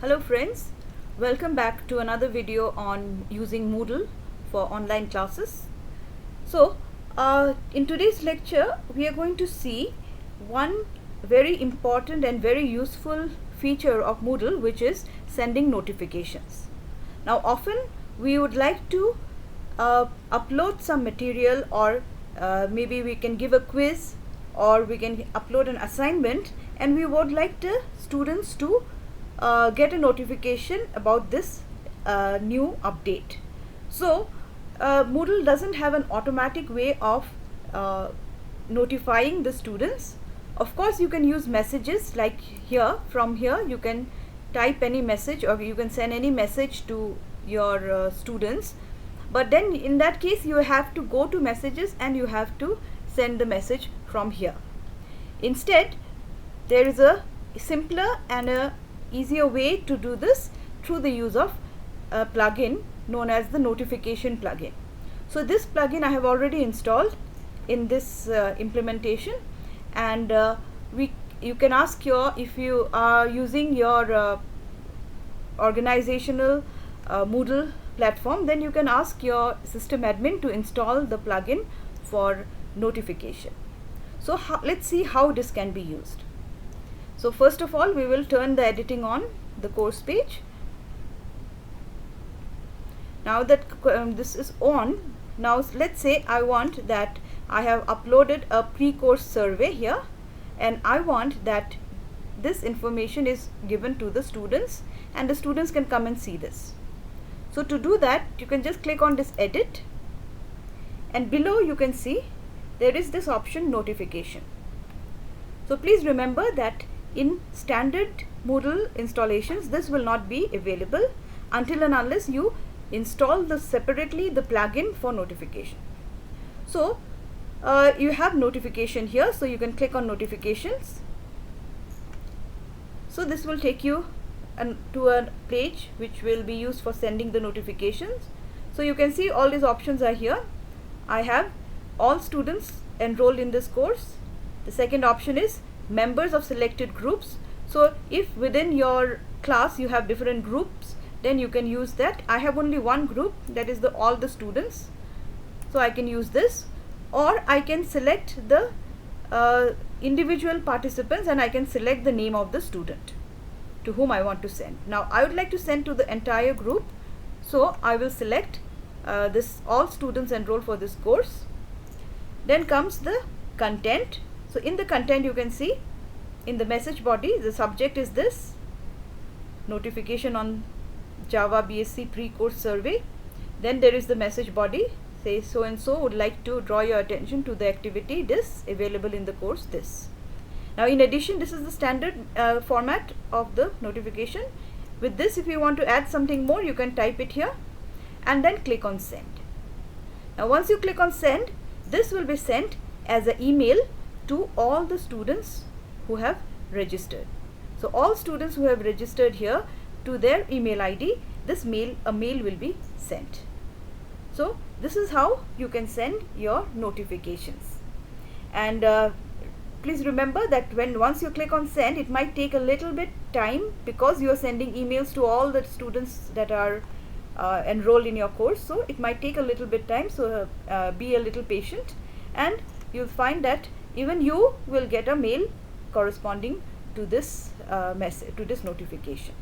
Hello friends, welcome back to another video on using Moodle for online classes. So in today's lecture we are going to see one very important and very useful feature of Moodle, which is sending notifications. Now often we would like to upload some material, or maybe we can give a quiz, or we can upload an assignment, and we would like the students to get a notification about this new update. So Moodle doesn't have an automatic way of notifying the students. Of course you can use messages, like here. From here you can type any message, or you can send any message to your students, but then in that case you have to go to messages and you have to send the message from here. Instead, there is a simpler and a easier way to do this through the use of a plugin known as the notification plugin. So this plugin I have already installed in this implementation, and you can ask if you are using your organizational Moodle platform, then you can ask your system admin to install the plugin for notification. So let's see how this can be used. So first of all, we will turn the editing on the course page. Now that this is on, now let's say I want that I have uploaded a pre-course survey here, and I want that this information is given to the students and the students can come and see this. So to do that, you can just click on this edit, and below you can see there is this option notification. So please remember that in standard Moodle installations this will not be available until and unless you install separately the plugin for notification. So you have notification here, so you can click on notifications. So this will take you to a page which will be used for sending the notifications. So you can see all these options are here. I have all students enrolled in this course. The second option is members of selected groups. So if within your class you have different groups, then you can use that. I have only one group, that is all the students, so I can use this. Or I can select the individual participants, and I can select the name of the student to whom I want to send. Now I would like to send to the entire group, so I will select this all students enrolled for this course. Then comes the content. So in the content you can see in the message body, the subject is this: notification on Java BSc pre-course survey. Then there is the message body, say so and so would like to draw your attention to the activity this available in the course this. Now in addition, this is the standard format of the notification. With this, if you want to add something more, you can type it here and then click on send. Now once you click on send, this will be sent as an email to all the students who have registered. So all students who have registered here, to their email ID, a mail will be sent. So this is how you can send your notifications. And please remember that once you click on send, it might take a little bit time because you are sending emails to all the students that are enrolled in your course. So it might take a little bit time, so be a little patient, and you'll find that even you will get a mail corresponding to this notification.